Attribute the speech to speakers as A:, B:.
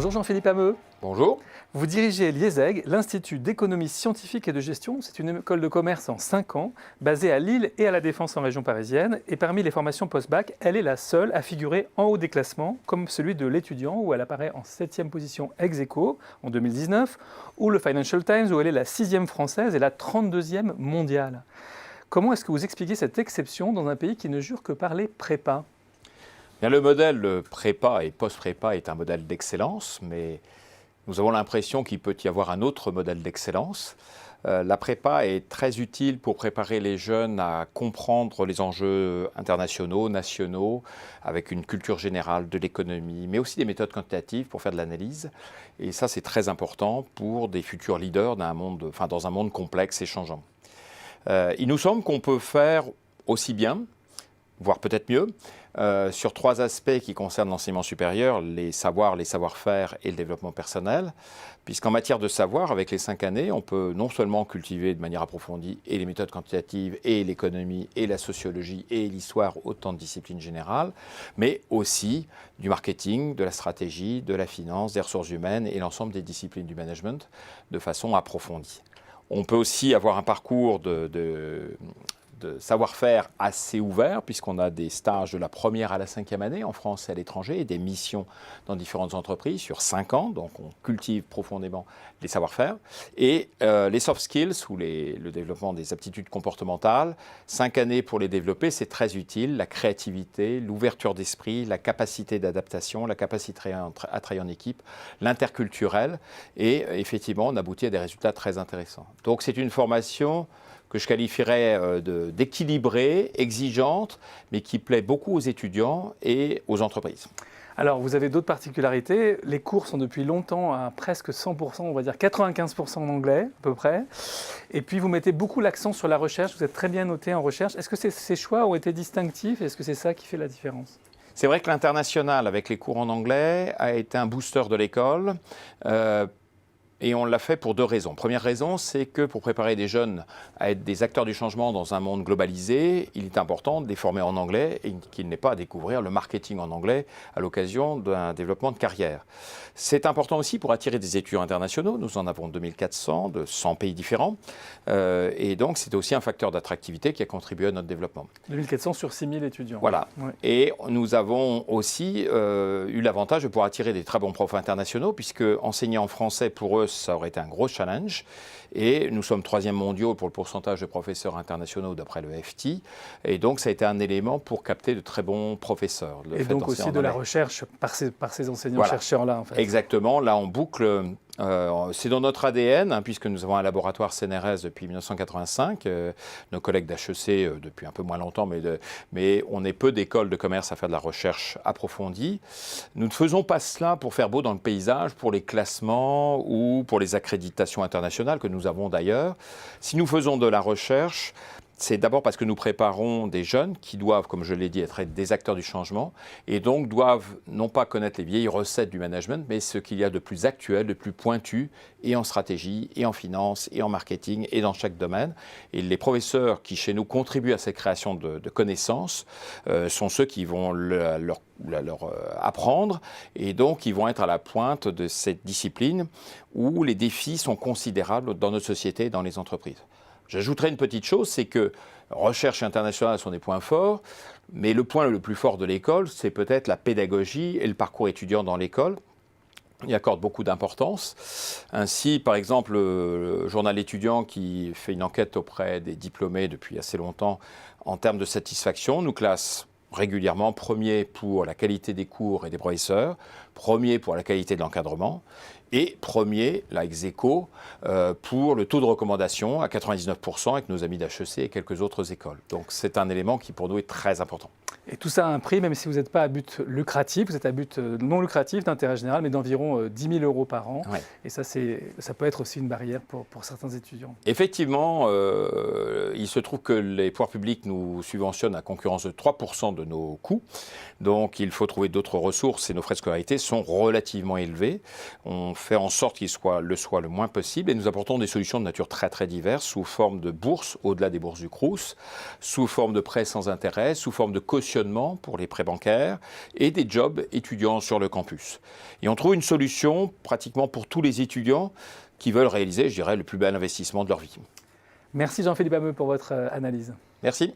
A: Bonjour Jean-Philippe Hameux.
B: Bonjour.
A: Vous dirigez l'IESEG, l'Institut d'économie scientifique et de gestion. C'est une école de commerce en 5 ans, basée à Lille et à La Défense en région parisienne. Et parmi les formations post-bac, elle est la seule à figurer en haut des classements, comme celui de l'étudiant, où elle apparaît en 7e position ex aequo en 2019, ou le Financial Times, où elle est la 6e française et la 32e mondiale. Comment est-ce que vous expliquez cette exception dans un pays qui ne jure que par les prépas ?
B: Bien, le modèle prépa et post-prépa est un modèle d'excellence, mais nous avons l'impression qu'il peut y avoir un autre modèle d'excellence. La prépa est très utile pour préparer les jeunes à comprendre les enjeux internationaux, nationaux, avec une culture générale de l'économie, mais aussi des méthodes quantitatives pour faire de l'analyse. Et ça, c'est très important pour des futurs leaders dans un monde complexe et changeant. Il nous semble qu'on peut faire aussi bien, voire peut-être mieux, sur 3 aspects qui concernent l'enseignement supérieur, les savoirs, les savoir-faire et le développement personnel, puisqu'en matière de savoir, avec les 5 années, on peut non seulement cultiver de manière approfondie et les méthodes quantitatives, et l'économie, et la sociologie, et l'histoire, autant de disciplines générales, mais aussi du marketing, de la stratégie, de la finance, des ressources humaines et l'ensemble des disciplines du management de façon approfondie. On peut aussi avoir un parcours de savoir-faire assez ouvert, puisqu'on a des stages de la première à la 5e année en France et à l'étranger, et des missions dans différentes entreprises sur 5 ans, donc on cultive profondément les savoir-faire. Et les soft skills, ou le développement des aptitudes comportementales, 5 années pour les développer, c'est très utile, la créativité, l'ouverture d'esprit, la capacité d'adaptation, la capacité à travailler en équipe, l'interculturel, et effectivement, on aboutit à des résultats très intéressants. Donc c'est une formation que je qualifierais d'équilibrée, exigeante, mais qui plaît beaucoup aux étudiants et aux entreprises.
A: Alors, vous avez d'autres particularités. Les cours sont depuis longtemps à presque 100%, on va dire 95% en anglais, à peu près. Et puis, vous mettez beaucoup l'accent sur la recherche. Vous êtes très bien noté en recherche. Est-ce que ces choix ont été distinctifs? Est-ce que c'est ça qui fait la différence?
B: C'est vrai que l'international, avec les cours en anglais, a été un booster de l'école. Et on l'a fait pour 2 raisons. Première raison, c'est que pour préparer des jeunes à être des acteurs du changement dans un monde globalisé, il est important de les former en anglais et qu'ils n'aient pas à découvrir le marketing en anglais à l'occasion d'un développement de carrière. C'est important aussi pour attirer des étudiants internationaux. Nous en avons 2400 de 100 pays différents. Et donc, c'est aussi un facteur d'attractivité qui a contribué à notre développement.
A: 2400 sur 6000 étudiants.
B: Voilà.
A: Ouais.
B: Et nous avons aussi eu l'avantage de pouvoir attirer des très bons profs internationaux, puisque enseigner en français, pour eux, ça aurait été un gros challenge. Et nous sommes 3e mondiaux pour le pourcentage de professeurs internationaux d'après le FT. Et donc, ça a été un élément pour capter de très bons professeurs.
A: Et donc aussi de la recherche par ces enseignants-chercheurs-là, en fait.
B: Exactement. Là, on boucle. C'est dans notre ADN, puisque nous avons un laboratoire CNRS depuis 1985, nos collègues d'HEC depuis un peu moins longtemps, mais on est peu d'écoles de commerce à faire de la recherche approfondie. Nous ne faisons pas cela pour faire beau dans le paysage, pour les classements ou pour les accréditations internationales que nous avons d'ailleurs. Si nous faisons de la recherche, c'est d'abord parce que nous préparons des jeunes qui doivent, comme je l'ai dit, être des acteurs du changement et donc doivent non pas connaître les vieilles recettes du management, mais ce qu'il y a de plus actuel, de plus pointu, et en stratégie, et en finance, et en marketing, et dans chaque domaine. Et les professeurs qui, chez nous, contribuent à cette création de connaissances sont ceux qui vont leur apprendre, et donc ils vont être à la pointe de cette discipline où les défis sont considérables dans notre société et dans les entreprises. J'ajouterai une petite chose, c'est que recherche internationale sont des points forts, mais le point le plus fort de l'école, c'est peut-être la pédagogie et le parcours étudiant dans l'école. Il y accorde beaucoup d'importance. Ainsi, par exemple, le journal étudiant qui fait une enquête auprès des diplômés depuis assez longtemps en termes de satisfaction nous classe régulièrement premier pour la qualité des cours et des professeurs, premier pour la qualité de l'encadrement, et premier, là, ex aequo, pour le taux de recommandation à 99% avec nos amis d'HEC et quelques autres écoles. Donc c'est un élément qui pour nous est très important.
A: Et tout ça a un prix, même si vous n'êtes pas à but lucratif, vous êtes à but non lucratif d'intérêt général, mais d'environ 10 000 € par an. Ouais. Et ça peut être aussi une barrière pour certains étudiants.
B: Effectivement, il se trouve que les pouvoirs publics nous subventionnent à concurrence de 3% de nos coûts. Donc il faut trouver d'autres ressources et nos frais de scolarité sont relativement élevés. On fait en sorte qu'ils soient le moins possible et nous apportons des solutions de nature très très diverses sous forme de bourses, au-delà des bourses du Crous, sous forme de prêts sans intérêt, sous forme de cautionnement pour les prêts bancaires et des jobs étudiants sur le campus. Et on trouve une solution pratiquement pour tous les étudiants qui veulent réaliser, je dirais, le plus bel investissement de leur vie.
A: Merci Jean-Philippe Hameux pour votre analyse.
B: Merci.